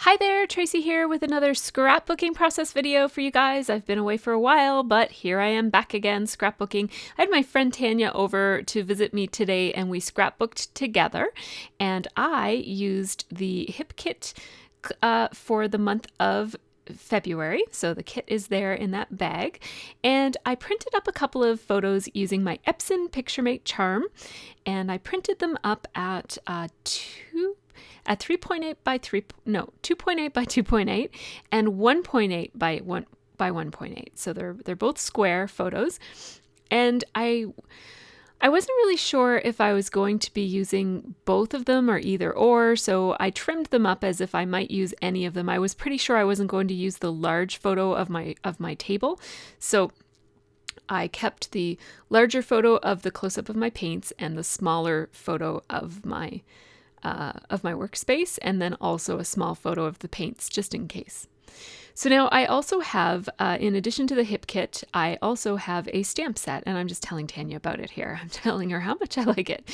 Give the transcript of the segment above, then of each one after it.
Hi there, Tracy here with another scrapbooking process video for you guys. I've been away for a while, but here I am back again scrapbooking. I had my friend Tanya over to visit me today and we scrapbooked together, and I used the hip kit for the month of February. So the kit is there in that bag, and I printed up a couple of photos using my Epson Picturemate charm, and I printed them up at 3.8 by 2.8 by 2.8 and 1.8 by 1.8. So they're both square photos, and I wasn't really sure if I was going to be using both of them or either or, so I trimmed them up as if I might use any of them. I was pretty sure I wasn't going to use the large photo of my table, so I kept the larger photo of the close-up of my paints and the smaller photo of my workspace, and then also a small photo of the paints just in case. So now I also have, in addition to the hip kit, I also have a stamp set, and I'm just telling Tanya about it here. I'm telling her how much I like it.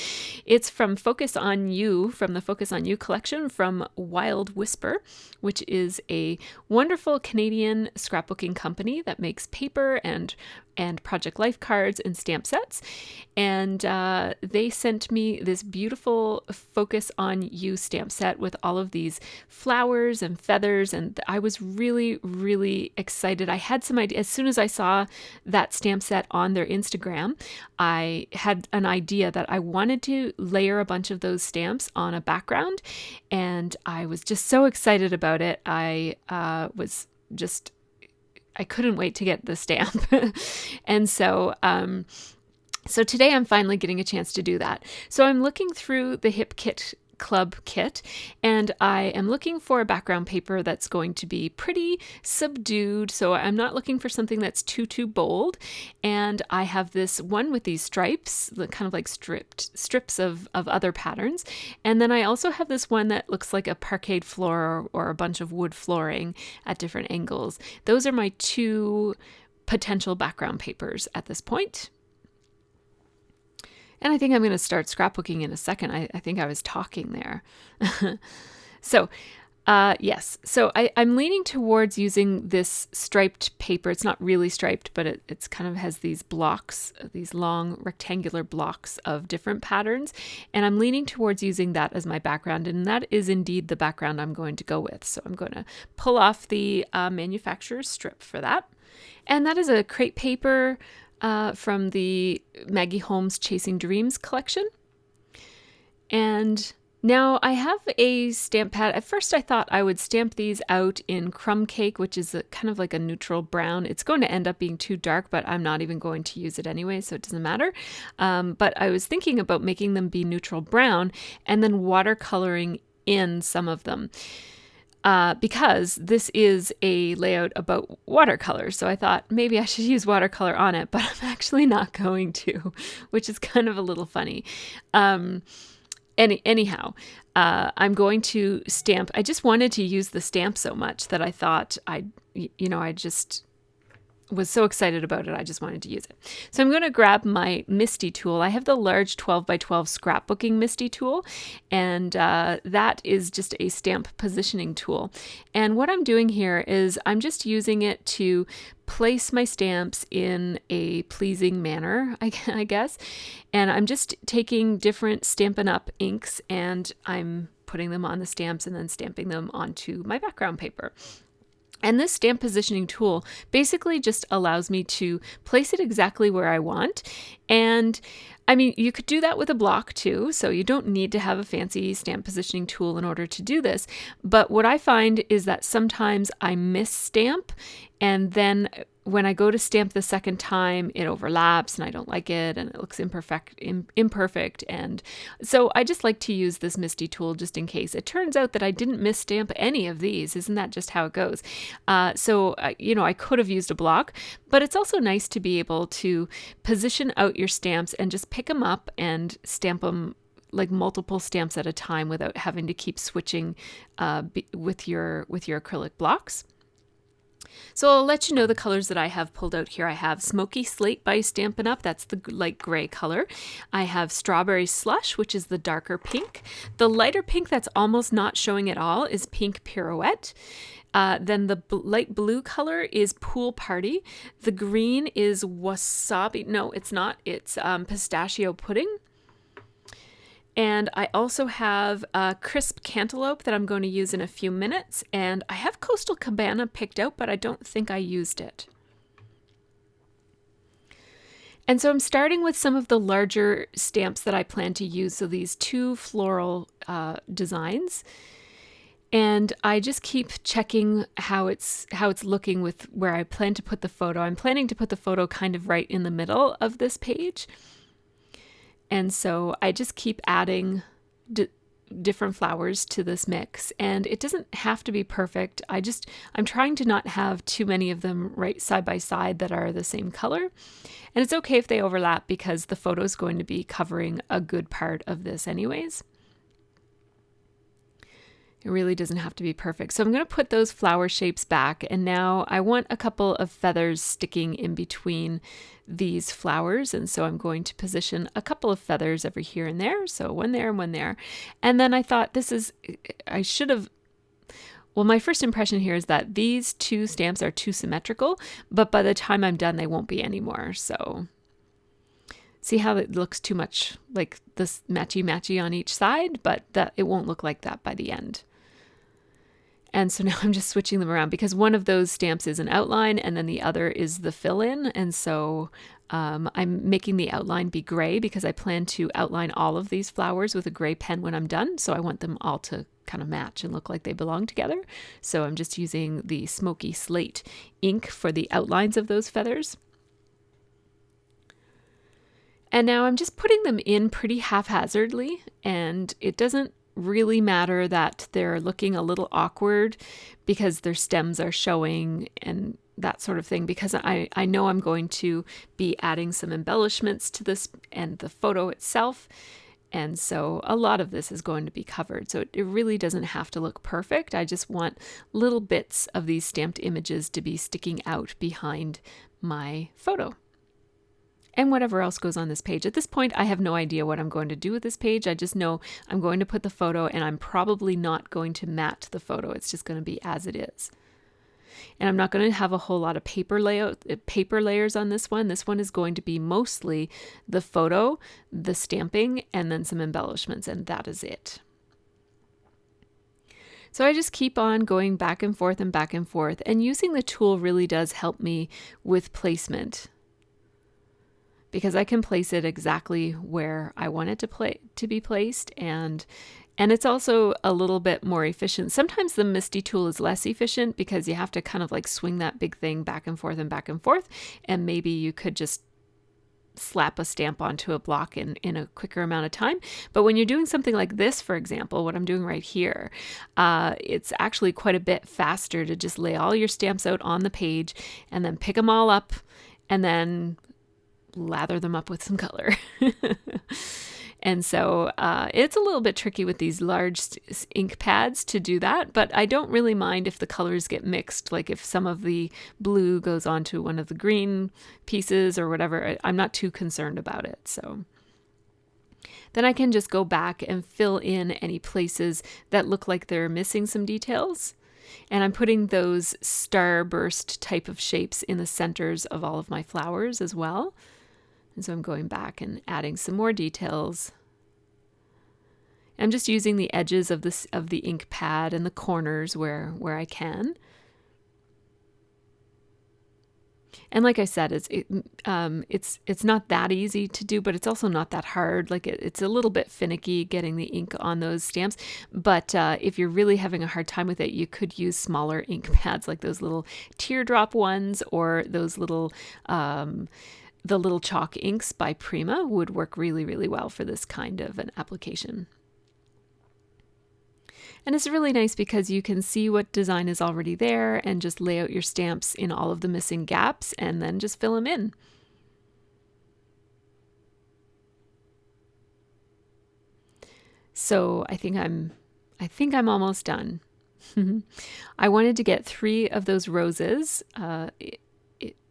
It's from Focus on You, from the Focus on You collection from Wild Whisper, which is a wonderful Canadian scrapbooking company that makes paper and Project Life cards and stamp sets. And they sent me this beautiful Focus on You stamp set with all of these flowers and feathers, and I was really, really excited. I had some idea. As soon as I saw that stamp set on their Instagram, I had an idea that I wanted to layer a bunch of those stamps on a background, and I was just so excited about it. I couldn't wait to get the stamp. And so today I'm finally getting a chance to do that. So I'm looking through the Hip Kit Club kit, and I am looking for a background paper that's going to be pretty subdued. So I'm not looking for something that's too bold. And I have this one with these stripes, kind of like strips of other patterns. And then I also have this one that looks like a parquet floor or a bunch of wood flooring at different angles. Those are my two potential background papers at this point. And I think I'm going to start scrapbooking in a second. I think I was talking there. Yes. So I'm leaning towards using this striped paper. It's not really striped, but it's kind of has these blocks, these long rectangular blocks of different patterns. And I'm leaning towards using that as my background. And that is indeed the background I'm going to go with. So I'm going to pull off the manufacturer's strip for that. And that is a crepe paper from the Maggie Holmes Chasing Dreams collection. And now I have a stamp pad. At first I thought I would stamp these out in Crumb Cake, which is kind of like a neutral brown. It's going to end up being too dark, but I'm not even going to use it anyway, so it doesn't matter. But I was thinking about making them be neutral brown and then watercoloring in some of them. Because this is a layout about watercolor. So I thought maybe I should use watercolor on it, but I'm actually not going to, which is kind of a little funny. Anyhow, I'm going to stamp. I just wanted to use the stamp so much that I thought I just was so excited about it. I just wanted to use it. So I'm going to grab my Misty tool. I have the large 12 by 12 scrapbooking Misty tool, and that is just a stamp positioning tool. And what I'm doing here is I'm just using it to place my stamps in a pleasing manner, I guess. And I'm just taking different Stampin' Up! Inks and I'm putting them on the stamps and then stamping them onto my background paper. And this stamp positioning tool basically just allows me to place it exactly where I want. And I mean, you could do that with a block too, so you don't need to have a fancy stamp positioning tool in order to do this. But what I find is that sometimes I miss stamp, and then when I go to stamp the second time, it overlaps and I don't like it and it looks imperfect. And so I just like to use this Misty tool just in case. It turns out that I didn't misstamp any of these. Isn't that just how it goes? I could have used a block, but it's also nice to be able to position out your stamps and just pick them up and stamp them like multiple stamps at a time without having to keep switching with your acrylic blocks. So I'll let you know the colors that I have pulled out here. I have Smoky Slate by Stampin' Up. That's the light gray color. I have Strawberry Slush, which is the darker pink. The lighter pink that's almost not showing at all is Pink Pirouette. Then the light blue color is Pool Party. The green is Wasabi. No, it's not. It's Pistachio Pudding. And I also have Crisp Cantaloupe that I'm going to use in a few minutes. And I have Coastal Cabana picked out, but I don't think I used it. And so I'm starting with some of the larger stamps that I plan to use. So these two floral designs. And I just keep checking how it's looking with where I plan to put the photo. I'm planning to put the photo kind of right in the middle of this page. And so I just keep adding different flowers to this mix, and it doesn't have to be perfect. I'm trying to not have too many of them right side by side that are the same color. And it's okay if they overlap because the photo is going to be covering a good part of this anyways. It really doesn't have to be perfect. So I'm going to put those flower shapes back, and now I want a couple of feathers sticking in between these flowers, and so I'm going to position a couple of feathers over here and there. So one there and one there. And then I thought my first impression here is that these two stamps are too symmetrical, but by the time I'm done, they won't be anymore. So see how it looks too much like this matchy-matchy on each side, but that it won't look like that by the end. And so now I'm just switching them around because one of those stamps is an outline and then the other is the fill-in. And so I'm making the outline be gray because I plan to outline all of these flowers with a gray pen when I'm done. So I want them all to kind of match and look like they belong together. So I'm just using the Smoky Slate ink for the outlines of those feathers. And now I'm just putting them in pretty haphazardly, and it doesn't really matter that they're looking a little awkward because their stems are showing and that sort of thing, because I know I'm going to be adding some embellishments to this and the photo itself. And so a lot of this is going to be covered. So it really doesn't have to look perfect. I just want little bits of these stamped images to be sticking out behind my photo. And whatever else goes on this page. At this point, I have no idea what I'm going to do with this page. I just know I'm going to put the photo, and I'm probably not going to mat the photo. It's just going to be as it is. And I'm not going to have a whole lot of paper layers on this one. This one is going to be mostly the photo, the stamping, and then some embellishments, and that is it. So I just keep on going back and forth, and using the tool really does help me with placement, because I can place it exactly where I want it to be placed, and it's also a little bit more efficient. Sometimes the MISTI tool is less efficient because you have to kind of like swing that big thing back and forth, and maybe you could just slap a stamp onto a block in a quicker amount of time. But when you're doing something like this, for example, what I'm doing right here, it's actually quite a bit faster to just lay all your stamps out on the page and then pick them all up and then lather them up with some color. And so it's a little bit tricky with these large ink pads to do that, but I don't really mind if the colors get mixed. Like if some of the blue goes onto one of the green pieces or whatever, I'm not too concerned about it. So then I can just go back and fill in any places that look like they're missing some details. And I'm putting those starburst type of shapes in the centers of all of my flowers as well. And so I'm going back and adding some more details. I'm just using the edges of the ink pad and the corners where I can. And like I said, it's not that easy to do, but it's also not that hard. Like it's a little bit finicky getting the ink on those stamps. But if you're really having a hard time with it, you could use smaller ink pads like those little teardrop ones, or those little the little chalk inks by Prima would work really, really well for this kind of an application. And it's really nice because you can see what design is already there and just lay out your stamps in all of the missing gaps and then just fill them in. So I think I'm almost done. I wanted to get 3 of those roses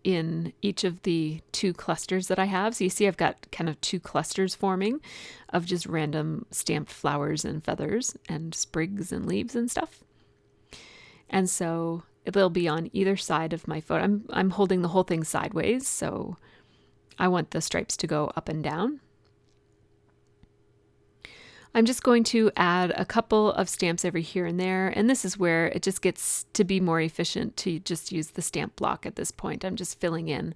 in each of the 2 clusters that I have. So you see I've got kind of 2 clusters forming of just random stamped flowers and feathers and sprigs and leaves and stuff. And so they'll be on either side of my photo. I'm holding the whole thing sideways, so I want the stripes to go up and down. I'm just going to add a couple of stamps every here and there, and this is where it just gets to be more efficient to just use the stamp block at this point. I'm just filling in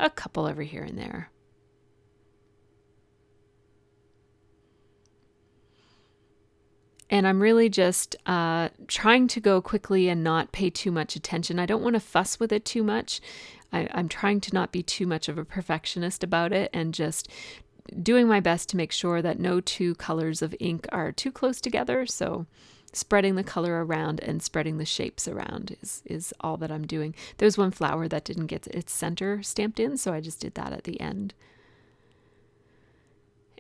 a couple every here and there. And I'm really just trying to go quickly and not pay too much attention. I don't want to fuss with it too much. I'm trying to not be too much of a perfectionist about it and just doing my best to make sure that no 2 colors of ink are too close together. So spreading the color around and spreading the shapes around is all that I'm doing. There's one flower that didn't get its center stamped in, so I just did that at the end.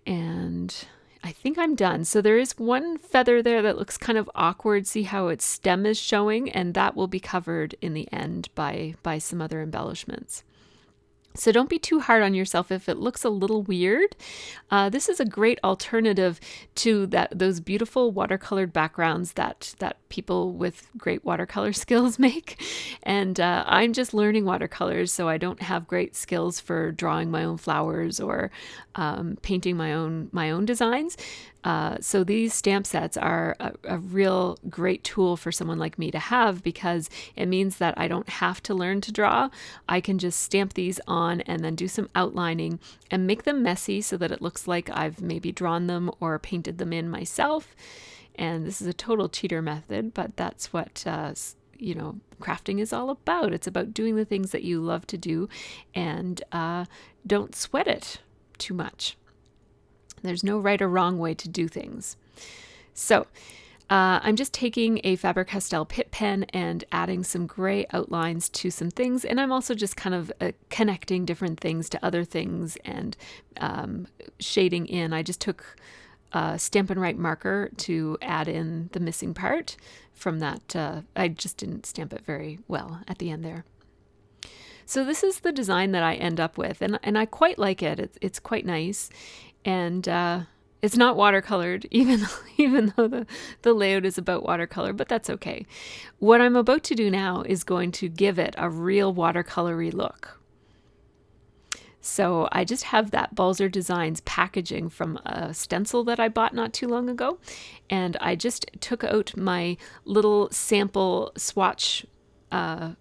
And I think I'm done. So there is one feather there that looks kind of awkward. See how its stem is showing, and that will be covered in the end by some other embellishments. So don't be too hard on yourself if it looks a little weird. This is a great alternative to those beautiful watercolored backgrounds that people with great watercolor skills make. And I'm just learning watercolors, so I don't have great skills for drawing my own flowers or painting my own designs. So these stamp sets are a real great tool for someone like me to have, because it means that I don't have to learn to draw. I can just stamp these on and then do some outlining and make them messy so that it looks like I've maybe drawn them or painted them in myself. And this is a total cheater method, but that's what crafting is all about. It's about doing the things that you love to do, and don't sweat it too much. There's no right or wrong way to do things. So I'm just taking a Faber-Castell Pitt pen and adding some gray outlines to some things. And I'm also just kind of connecting different things to other things and shading in. I just took a Stampin' Write marker to add in the missing part from that. I just didn't stamp it very well at the end there. So this is the design that I end up with, and I quite like it. It's quite nice. And it's not watercolored, even though the layout is about watercolor, but that's okay. What I'm about to do now is going to give it a real watercolory look. So I just have that Balzer Designs packaging from a stencil that I bought not too long ago. And I just took out my little sample swatch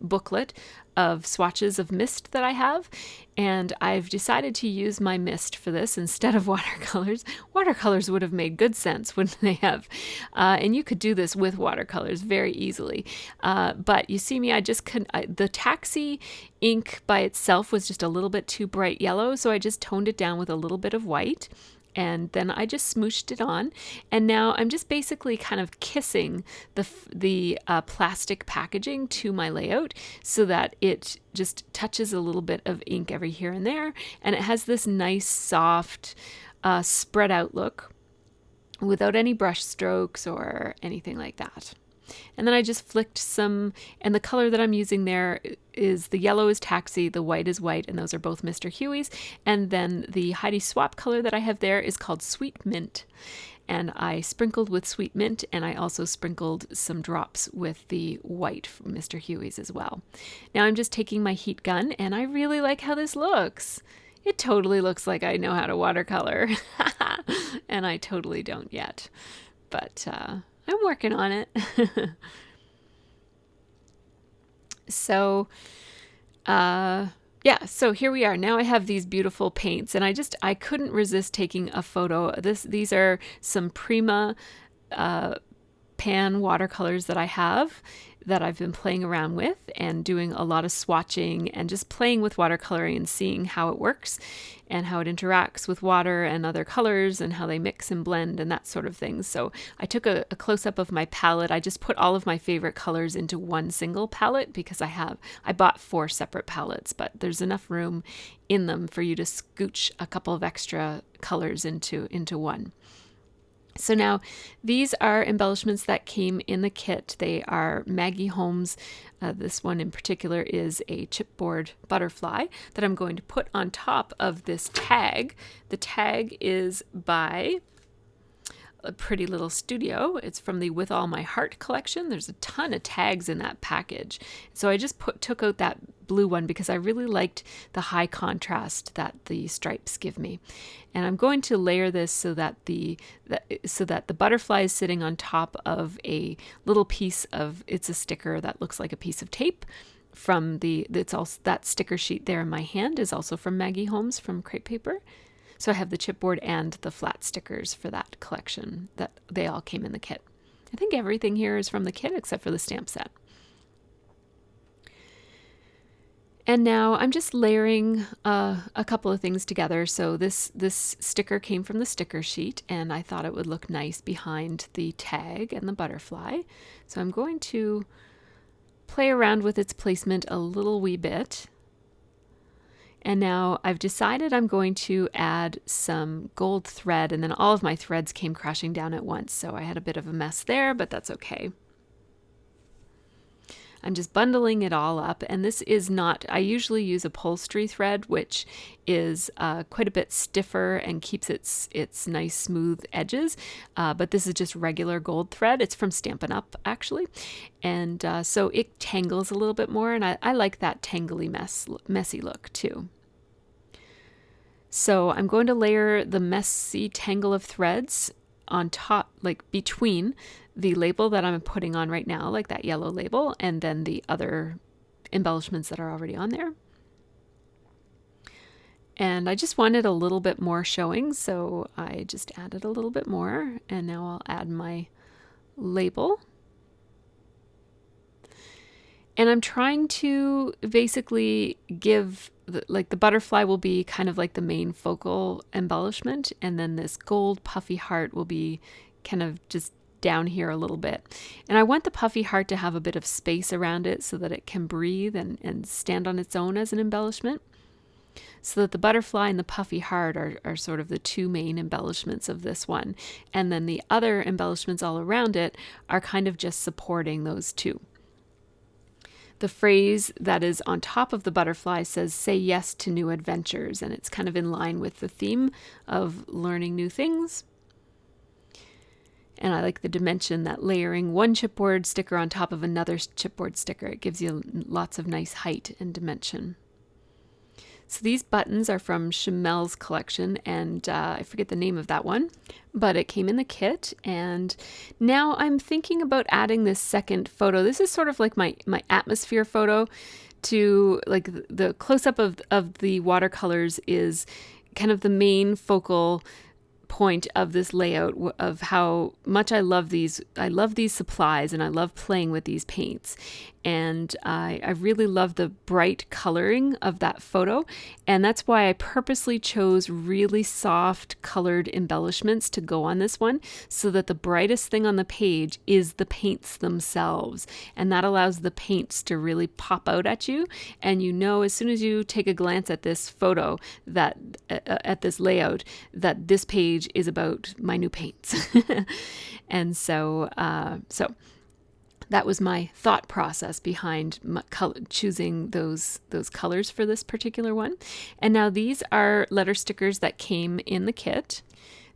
booklet of swatches of mist that I have, and I've decided to use my mist for this instead of watercolors. Watercolors would have made good sense, wouldn't they have? And you could do this with watercolors very easily. But you see me, the Taxi ink by itself was just a little bit too bright yellow, so I just toned it down with a little bit of white. And then I just smooshed it on, and now I'm just basically kind of kissing the plastic packaging to my layout so that it just touches a little bit of ink every here and there, and it has this nice soft spread out look without any brush strokes or anything like that. And then I just flicked some, and the color that I'm using there is, the yellow is Taxi, the white is white, and those are both Mr. Huey's. And then the Heidi Swap color that I have there is called Sweet Mint. And I sprinkled with Sweet Mint, and I also sprinkled some drops with the white from Mr. Huey's as well. Now I'm just taking my heat gun, and I really like how this looks. It totally looks like I know how to watercolor. And I totally don't yet. But I'm working on it. So, so here we are. Now I have these beautiful paints, and I couldn't resist taking a photo. These are some Prima pan watercolors that I have, that I've been playing around with and doing a lot of swatching and just playing with watercoloring and seeing how it works and how it interacts with water and other colors and how they mix and blend and that sort of thing. So I took a close-up of my palette. I just put all of my favorite colors into one single palette because I bought 4 separate palettes, but there's enough room in them for you to scooch a couple of extra colors into one. So now these are embellishments that came in the kit. They are Maggie Holmes. This one in particular is a chipboard butterfly that I'm going to put on top of this tag. The tag is by a Pretty Little Studio. It's from the With All My Heart collection. There's a ton of tags in that package. So I just took out that blue one because I really liked the high contrast that the stripes give me. And I'm going to layer this so that the butterfly is sitting on top of a little piece of, it's a sticker that looks like a piece of tape from it's also, that sticker sheet there in my hand is also from Maggie Holmes from Crepe Paper. So I have the chipboard and the flat stickers for that collection that they all came in the kit. I think everything here is from the kit except for the stamp set. And now I'm just layering a couple of things together. So this sticker came from the sticker sheet, and I thought it would look nice behind the tag and the butterfly. So I'm going to play around with its placement a little wee bit. And now I've decided I'm going to add some gold thread, and then all of my threads came crashing down at once. So I had a bit of a mess there, but that's okay. I'm just bundling it all up, and this is not, I usually use upholstery thread, which is quite a bit stiffer and keeps its nice smooth edges, but this is just regular gold thread. It's from Stampin' Up, actually, and so it tangles a little bit more, and I like that tangly messy look too. So I'm going to layer the messy tangle of threads on top, like between the label that I'm putting on right now, like that yellow label, and then the other embellishments that are already on there. And I just wanted a little bit more showing, so I just added a little bit more, and now I'll add my label. And I'm trying to basically give, like the butterfly will be kind of like the main focal embellishment, and then this gold puffy heart will be kind of just down here a little bit. And I want the puffy heart to have a bit of space around it so that it can breathe and stand on its own as an embellishment. So that the butterfly and the puffy heart are sort of the two main embellishments of this one. And then the other embellishments all around it are kind of just supporting those two. The phrase that is on top of the butterfly says, "Say yes to new adventures," and it's kind of in line with the theme of learning new things. And I like the dimension that layering one chipboard sticker on top of another chipboard sticker. It gives you lots of nice height and dimension. So these buttons are from Chamel's collection, and I forget the name of that one, but it came in the kit. And now I'm thinking about adding this second photo. This is sort of like my atmosphere photo, to like the close-up of the watercolors is kind of the main focal point of this layout of how much I love these supplies, and I love playing with these paints. And I really love the bright coloring of that photo, and that's why I purposely chose really soft colored embellishments to go on this one, so that the brightest thing on the page is the paints themselves, and that allows the paints to really pop out at you, and you know as soon as you take a glance at this photo, that at this layout, that this page is about my new paints. And so that was my thought process behind choosing those colors for this particular one. And now these are letter stickers that came in the kit.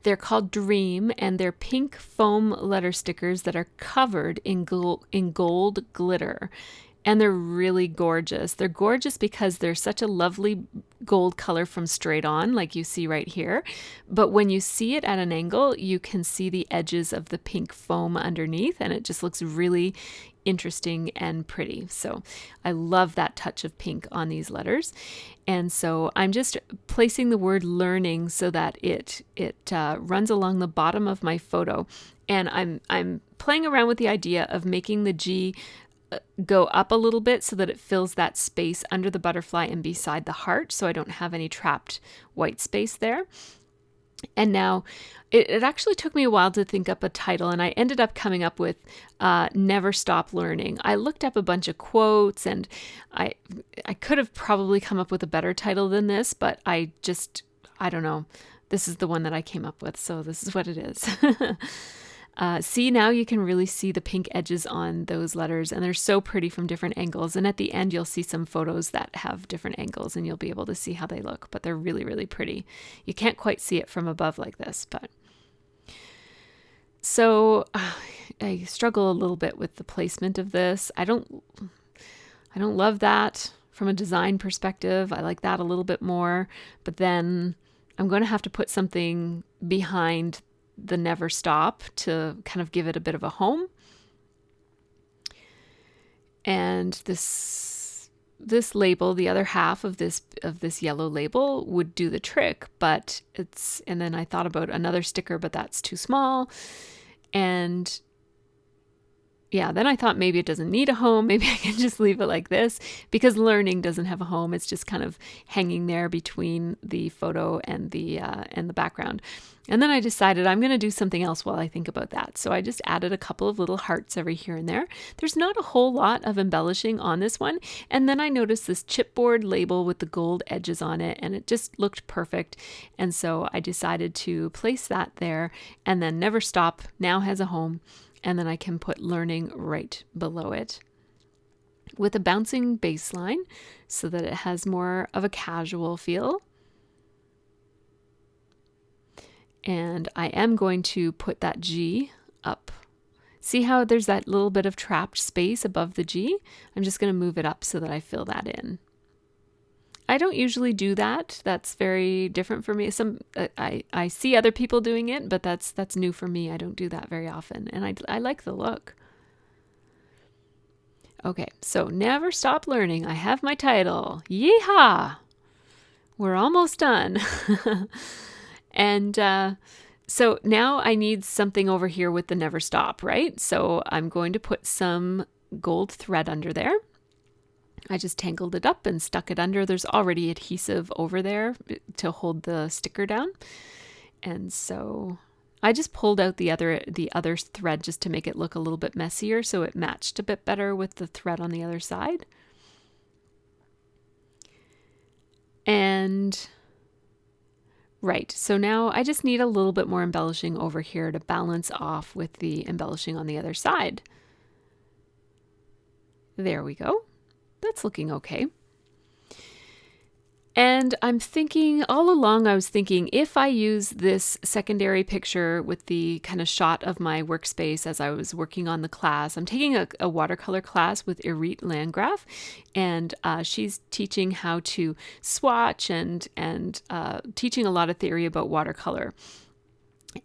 They're called Dream, and they're pink foam letter stickers that are covered in gold glitter. And they're really gorgeous. They're gorgeous because they're such a lovely gold color from straight on, like you see right here. But when you see it at an angle, you can see the edges of the pink foam underneath, and it just looks really interesting and pretty. So I love that touch of pink on these letters. And so I'm just placing the word learning so that it runs along the bottom of my photo. And I'm playing around with the idea of making the G go up a little bit so that it fills that space under the butterfly and beside the heart, so I don't have any trapped white space there. And now it actually took me a while to think up a title, and I ended up coming up with Never Stop Learning. I looked up a bunch of quotes, and I could have probably come up with a better title than this, but I don't know. This is the one that I came up with, so this is what it is. See, now you can really see the pink edges on those letters, and they're so pretty from different angles. And at the end, you'll see some photos that have different angles, and you'll be able to see how they look, but they're really, really pretty. You can't quite see it from above like this, but... So I struggle a little bit with the placement of this. I don't love that from a design perspective. I like that a little bit more, but then I'm going to have to put something behind the Never Stop to kind of give it a bit of a home. And this label, the other half of this yellow label, would do the trick, but and then I thought about another sticker, but that's too small. And yeah, then I thought maybe it doesn't need a home. Maybe I can just leave it like this, because learning doesn't have a home. It's just kind of hanging there between the photo and the background. And then I decided I'm going to do something else while I think about that. So I just added a couple of little hearts every here and there. There's not a whole lot of embellishing on this one. And then I noticed this chipboard label with the gold edges on it, and it just looked perfect. And so I decided to place that there, and then Never Stop now has a home. And then I can put learning right below it with a bouncing baseline so that it has more of a casual feel. And I am going to put that G up. See how there's that little bit of trapped space above the G? I'm just going to move it up so that I fill that in. I don't usually do that. That's very different for me. I see other people doing it, but that's new for me. I don't do that very often, and I like the look. Okay, so Never Stop Learning. I have my title. Yeehaw! We're almost done. And so now I need something over here with the Never Stop, right? So I'm going to put some gold thread under there. I just tangled it up and stuck it under. There's already adhesive over there to hold the sticker down. And so I just pulled out the other thread just to make it look a little bit messier, so it matched a bit better with the thread on the other side. And right, so now I just need a little bit more embellishing over here to balance off with the embellishing on the other side. There we go. That's looking okay. And I'm thinking, all along I was thinking, if I use this secondary picture with the kind of shot of my workspace as I was working on the class, I'm taking a watercolor class with Irit Landgraf, and she's teaching how to swatch and teaching a lot of theory about watercolor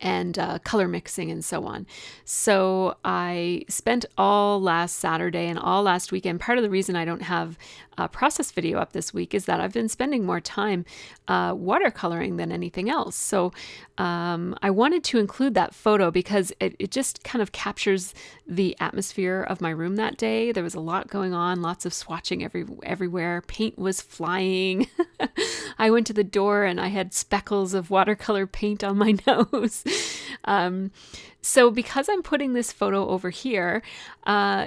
and color mixing and so on. So I spent all last Saturday and all last weekend. Part of the reason I don't have a process video up this week is that I've been spending more time watercoloring than anything else. So I wanted to include that photo because it just kind of captures the atmosphere of my room that day. There was a lot going on, lots of swatching everywhere. Paint was flying. I went to the door and I had speckles of watercolor paint on my nose. So because I'm putting this photo over here,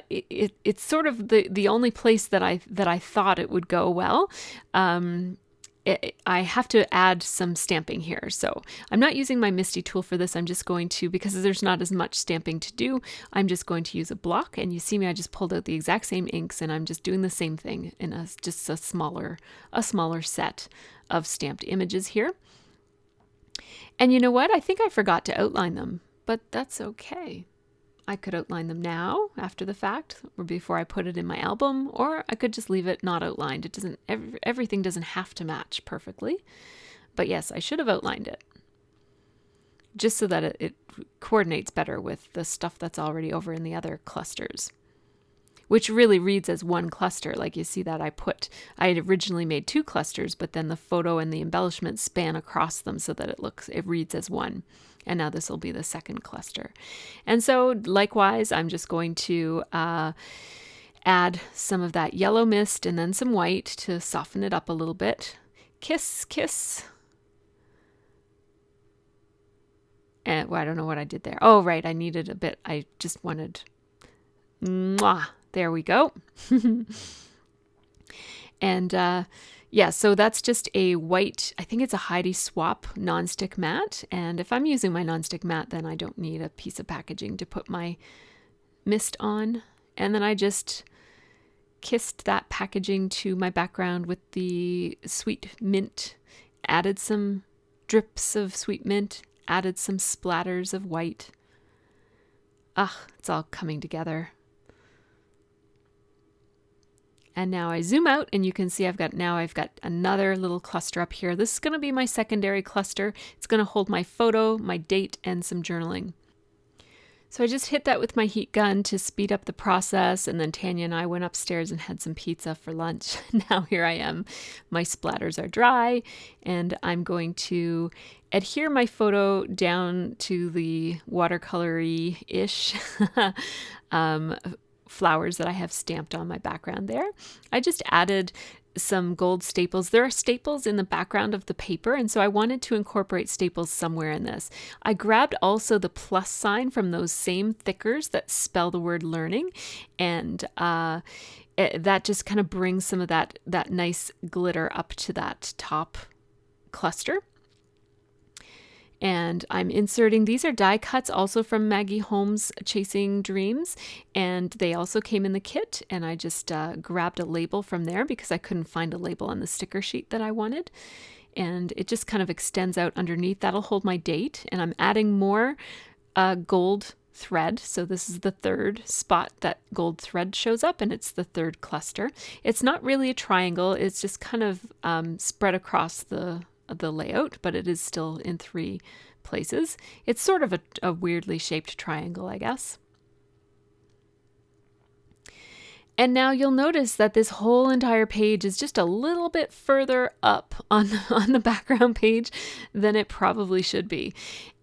it's sort of the only place that I thought it would go well. I have to add some stamping here. So I'm not using my Misty tool for this. I'm just going to, because there's not as much stamping to do, I'm just going to use a block. And you see me, I just pulled out the exact same inks, and I'm just doing the same thing in just a smaller set of stamped images here. And you know what? I think I forgot to outline them, but that's okay. I could outline them now after the fact or before I put it in my album, or I could just leave it not outlined. It doesn't, everything doesn't have to match perfectly, but yes, I should have outlined it just so that it coordinates better with the stuff that's already over in the other clusters, which really reads as one cluster. Like you see that I had originally made two clusters, but then the photo and the embellishment span across them so that it reads as one. And now this will be the second cluster. And so likewise, I'm just going to add some of that yellow mist and then some white to soften it up a little bit. Kiss, kiss. And well, I don't know what I did there. Oh, right. I needed a bit. I just wanted, mwah. There we go. And Yeah, so that's just a white, I think it's a Heidi Swap nonstick mat. And if I'm using my nonstick mat, then I don't need a piece of packaging to put my mist on. And then I just kissed that packaging to my background with the sweet mint, added some drips of sweet mint, added some splatters of white. It's all coming together. And now I zoom out and you can see I've got another little cluster up here. This is going to be my secondary cluster. It's going to hold my photo, my date, and some journaling. So I just hit that with my heat gun to speed up the process, and then Tanya and I went upstairs and had some pizza for lunch. Now here I am. My splatters are dry, and I'm going to adhere my photo down to the watercolory-ish flowers that I have stamped on my background there. I just added some gold staples. There are staples in the background of the paper, and so I wanted to incorporate staples somewhere in this. I grabbed also the plus sign from those same thickers that spell the word learning, and that just kind of brings some of that nice glitter up to that top cluster. And I'm inserting, these are die cuts also from Maggie Holmes' Chasing Dreams, and they also came in the kit, and I just grabbed a label from there because I couldn't find a label on the sticker sheet that I wanted, and it just kind of extends out underneath. That'll hold my date, and I'm adding more gold thread. So this is the third spot that gold thread shows up, and it's the third cluster. It's not really a triangle, it's just kind of spread across the layout, but it is still in 3 places. It's sort of a weirdly shaped triangle, I guess. And now you'll notice that this whole entire page is just a little bit further up on the background page than it probably should be.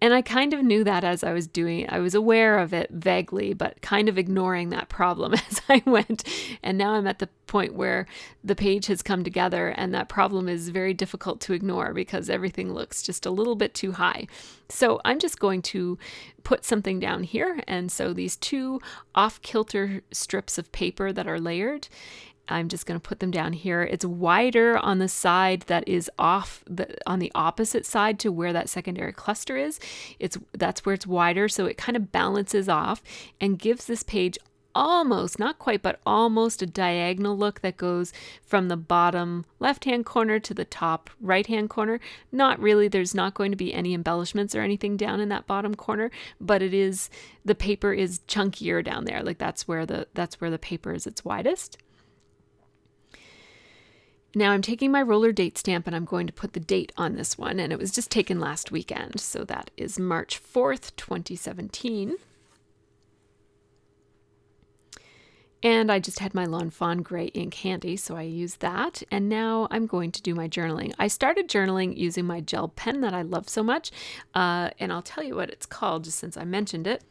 And I kind of knew that as I was doing it. I was aware of it vaguely, but kind of ignoring that problem as I went. And now I'm at the point where the page has come together and that problem is very difficult to ignore because everything looks just a little bit too high. So I'm just going to put something down here. And so these 2 off-kilter strips of paper that are layered, I'm just going to put them down here. It's wider on the side that is off on the opposite side to where that secondary cluster is. That's where it's wider, so it kind of balances off and gives this page almost, not quite, but almost a diagonal look that goes from the bottom left-hand corner to the top right-hand corner. Not really, there's not going to be any embellishments or anything down in that bottom corner, but the paper is chunkier down there. Like that's where the paper is its widest. Now I'm taking my roller date stamp and I'm going to put the date on this one, and it was just taken last weekend. So that is March 4th, 2017. And I just had my Lawn Fawn Gray ink handy, so I used that. And now I'm going to do my journaling. I started journaling using my gel pen that I love so much. And I'll tell you what it's called just since I mentioned it.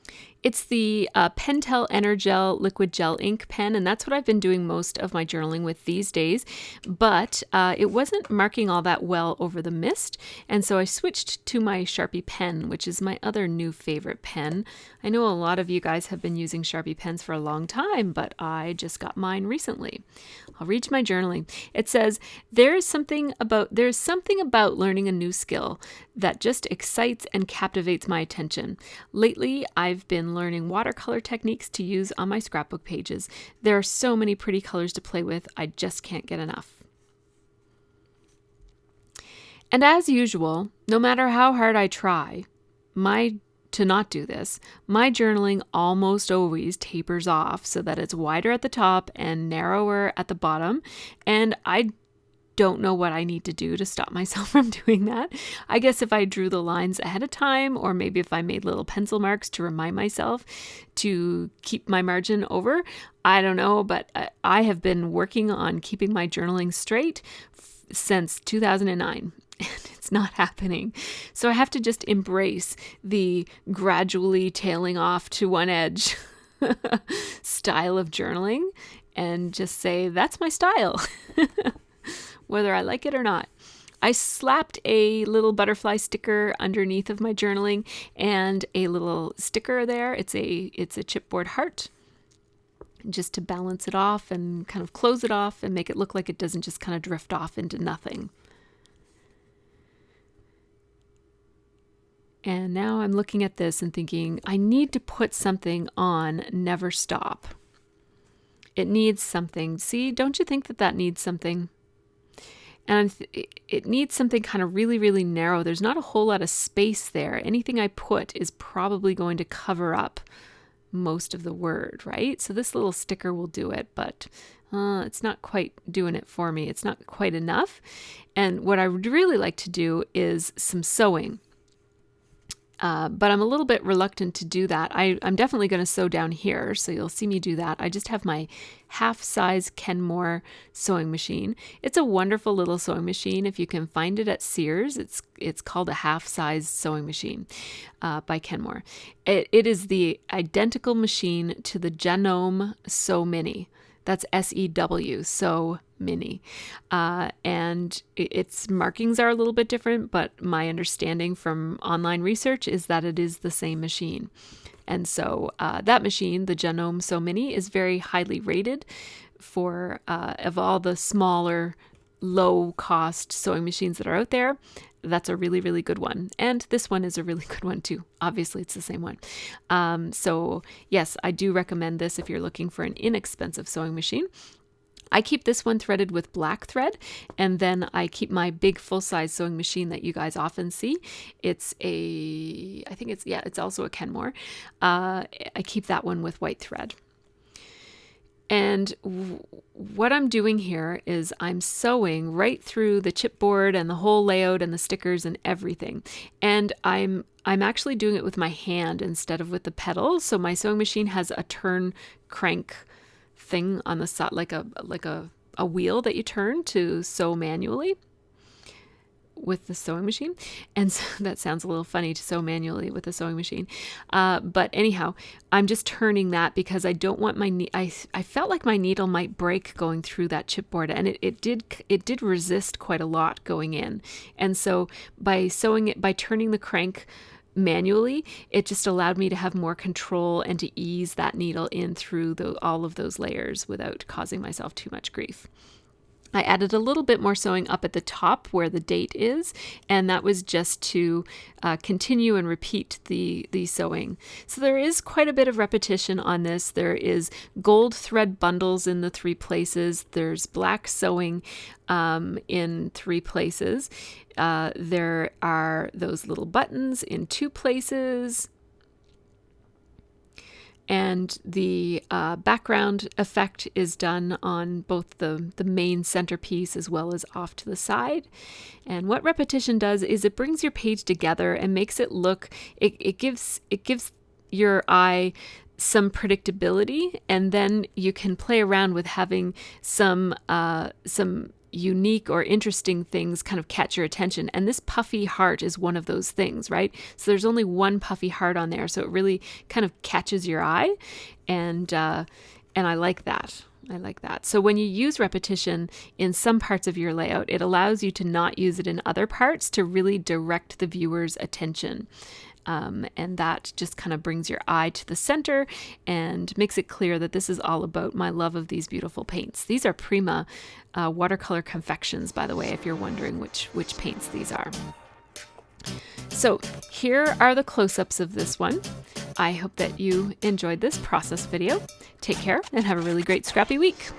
It's the Pentel Energel Liquid Gel Ink Pen, and that's what I've been doing most of my journaling with these days. But it wasn't marking all that well over the mist, and so I switched to my Sharpie pen, which is my other new favorite pen. I know a lot of you guys have been using Sharpie pens for a long time, but I just got mine recently. I'll read my journaling. It says, there's something about learning a new skill that just excites and captivates my attention. Lately, I've been learning watercolor techniques to use on my scrapbook pages. There are so many pretty colors to play with, I just can't get enough. And as usual, no matter how hard I try to not do this, my journaling almost always tapers off so that it's wider at the top and narrower at the bottom, and I don't know what I need to do to stop myself from doing that. I guess if I drew the lines ahead of time, or maybe if I made little pencil marks to remind myself to keep my margin over, I don't know, but I have been working on keeping my journaling straight since 2009. And it's not happening. So I have to just embrace the gradually tailing off to one edge style of journaling and just say, that's my style, whether I like it or not. I slapped a little butterfly sticker underneath of my journaling and a little sticker there. It's a chipboard heart. just to balance it off and kind of close it off and make it look like it doesn't just kind of drift off into nothing. And now I'm looking at this and thinking, I need to put something on Never Stop. It needs something. See, don't you think that that needs something? And it needs something kind of really, really narrow. There's not a whole lot of space there. Anything I put is probably going to cover up most of the word, right? So this little sticker will do it, but it's not quite doing it for me. It's not quite enough. And what I would really like to do is some sewing. But I'm a little bit reluctant to do that. I'm definitely going to sew down here, so you'll see me do that. I just have my half-size Kenmore sewing machine. It's a wonderful little sewing machine. If you can find it at Sears, it's called a half-size sewing machine by Kenmore. It is the identical machine to the Genome Sew Mini. That's SEW, Sew Mini. And its markings are a little bit different, but my understanding from online research is that it is the same machine. And so that machine, the Genome Sew Mini, is very highly rated for, of all the smaller, low-cost sewing machines that are out there. That's a really, really good one. And this one is a really good one too. Obviously, it's the same one. So yes, I do recommend this if you're looking for an inexpensive sewing machine. I keep this one threaded with black thread, and then I keep my big full-size sewing machine that you guys often see. It's it's also a Kenmore. I keep that one with white thread. And what I'm doing here is I'm sewing right through the chipboard and the whole layout and the stickers and everything. And I'm actually doing it with my hand instead of with the pedal. So my sewing machine has a turn crank thing on the side, like a wheel that you turn to sew manually with the sewing machine. And so that sounds a little funny to sew manually with a sewing machine. But anyhow, I'm just turning that because I don't want my I felt like my needle might break going through that chipboard, and it did resist quite a lot going in. And so by turning the crank manually, it just allowed me to have more control and to ease that needle in through all of those layers without causing myself too much grief. I added a little bit more sewing up at the top where the date is, and that was just to continue and repeat the sewing. So there is quite a bit of repetition on this. There is gold thread bundles in the 3 places. There's black sewing in 3 places. There are those little buttons in 2 places. And the background effect is done on both the main centerpiece as well as off to the side. And what repetition does is it brings your page together and makes it look, it gives your eye some predictability, and then you can play around with having some unique or interesting things kind of catch your attention. And this puffy heart is one of those things, right? So there's only one puffy heart on there, so it really kind of catches your eye, and I like that. I like that. So when you use repetition in some parts of your layout, it allows you to not use it in other parts to really direct the viewer's attention. And that just kind of brings your eye to the center and makes it clear that this is all about my love of these beautiful paints. These are Prima watercolor confections, by the way, if you're wondering which paints these are. So here are the close-ups of this one. I hope that you enjoyed this process video. Take care and have a really great scrappy week.